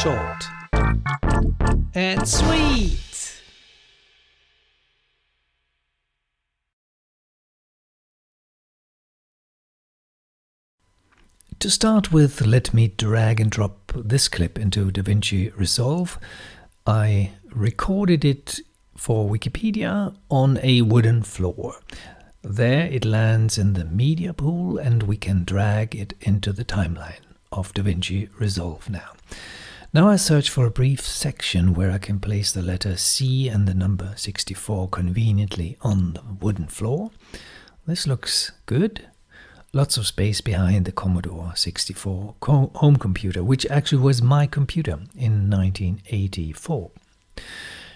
short and sweet. To start with, let me drag and drop this clip into Davinci Resolve. I recorded it for Wikipedia on a wooden floor. There it lands in the media pool and we can drag it into the timeline of Davinci Resolve now. Now I search for a brief section where I can place the letter C and the number 64 conveniently on the wooden floor. This looks good. Lots of space behind the Commodore 64 home computer, which actually was my computer in 1984.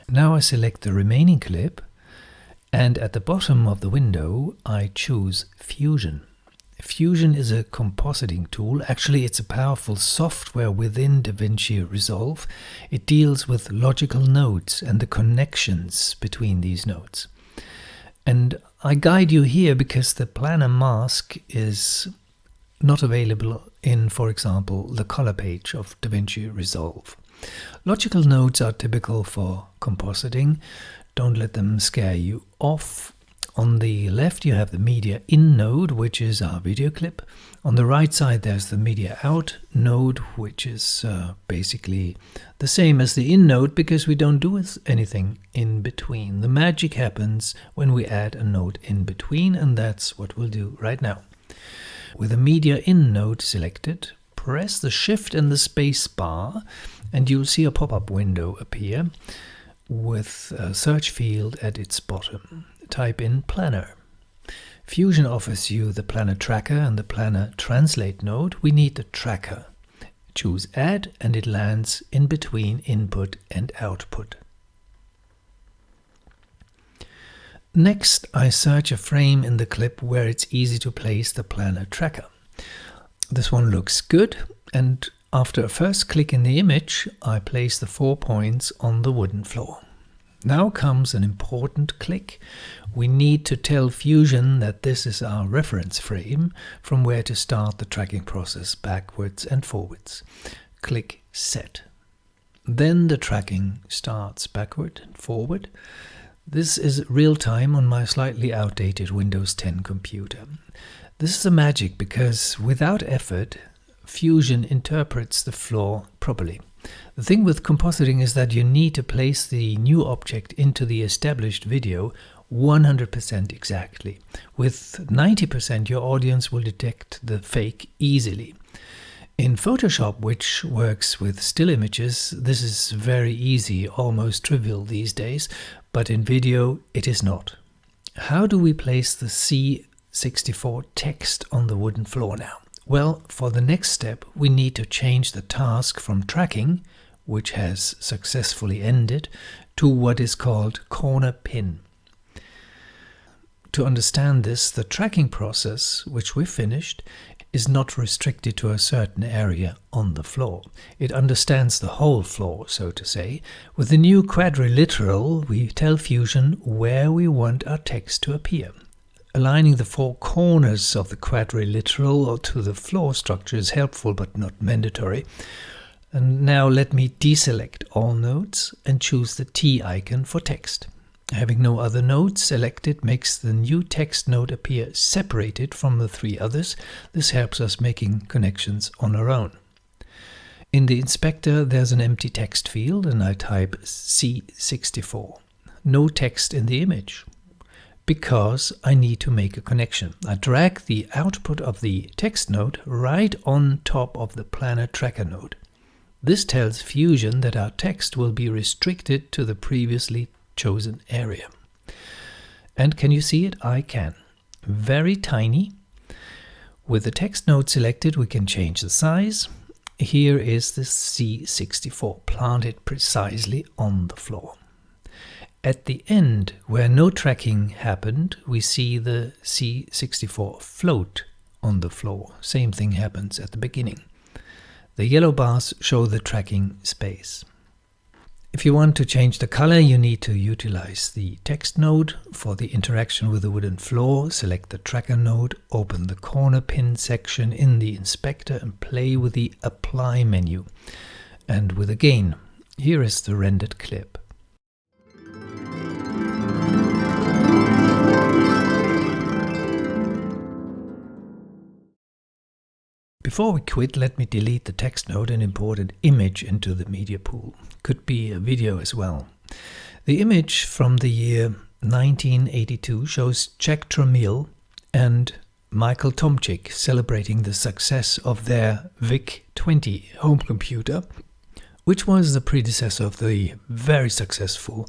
Now I select the remaining clip, and at the bottom of the window I choose Fusion. Fusion is a compositing tool. Actually, it's a powerful software within Davinci Resolve. It deals with logical nodes and the connections between these nodes. And I guide you here because the planar mask is not available in, for example, the color page of Davinci Resolve. Logical nodes are typical for compositing. Don't let them scare you off. On the left you have the media in node, which is our video clip. On the right side there's the media out node, which is basically the same as the in node because we don't do anything in between. The magic happens when we add a node in between, and that's what we'll do right now. With the media in node selected, press the shift and the space bar and you'll see a pop-up window appear with a search field at its bottom. Type in Planar. Fusion offers you the Planar Tracker and the Planar Translate node. We need the Tracker. Choose Add and it lands in between input and output. Next, I search a frame in the clip where it's easy to place the Planar Tracker. This one looks good, and after a first click in the image, I place the 4 points on the wooden floor. Now comes an important click. We need to tell Fusion that this is our reference frame from where to start the tracking process backwards and forwards. Click Set. Then the tracking starts backward and forward. This is real time on my slightly outdated Windows 10 computer. This is a magic because without effort, Fusion interprets the floor properly. The thing with compositing is that you need to place the new object into the established video 100% exactly. With 90% your audience will detect the fake easily. In Photoshop, which works with still images, this is very easy, almost trivial these days, but in video it is not. How do we place the C64 text on the wooden floor now? Well, for the next step, we need to change the task from tracking, which has successfully ended, to what is called corner pin. To understand this, the tracking process, which we finished, is not restricted to a certain area on the floor. It understands the whole floor, so to say. With the new quadrilateral, we tell Fusion where we want our text to appear. Aligning the 4 corners of the quadrilateral to the floor structure is helpful but not mandatory. And now let me deselect all nodes and choose the T icon for text. Having no other nodes selected makes the new text node appear separated from the 3 others. This helps us making connections on our own. In the inspector there's an empty text field and I type C64. No text in the image, because I need to make a connection. I drag the output of the text node right on top of the Planar Tracker node. This tells Fusion that our text will be restricted to the previously chosen area. And can you see it? I can. Very tiny. With the text node selected, we can change the size. Here is the C64 planted precisely on the floor. At the end, where no tracking happened, we see the C64 float on the floor. Same thing happens at the beginning. The yellow bars show the tracking space. If you want to change the color, you need to utilize the text node. For the interaction with the wooden floor, select the tracker node, open the corner pin section in the inspector and play with the apply menu. and with a gain. Here is the rendered clip. Before we quit, let me delete the text node and import an image into the media pool. Could be a video as well. The image from the year 1982 shows Jack Tramiel and Michael Tomczyk celebrating the success of their VIC-20 home computer, which was the predecessor of the very successful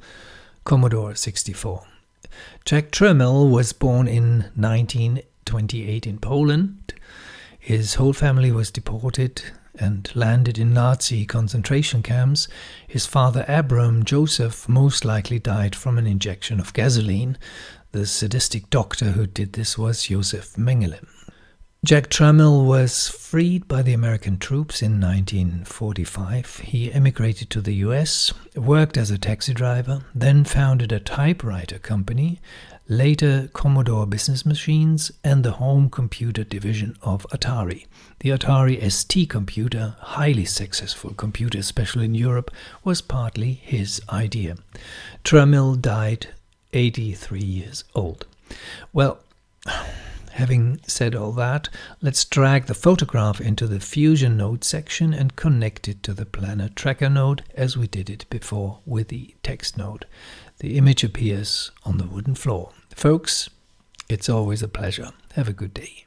Commodore 64. Jack Tramiel was born in 1928 in Poland. His whole family was deported and landed in Nazi concentration camps. His father, Abram Joseph, most likely died from an injection of gasoline. The sadistic doctor who did this was Josef Mengele. Jack Tramiel was freed by the American troops in 1945. He emigrated to the US, worked as a taxi driver, then founded a typewriter company, later Commodore business machines, and the home computer division of Atari. The Atari ST computer, highly successful computer, especially in Europe, was partly his idea. Tramiel died 83 years old. Well, having said all that, let's drag the photograph into the Fusion node section and connect it to the Planar Tracker node as we did it before with the text node. The image appears on the wooden floor. Folks, it's always a pleasure. Have a good day.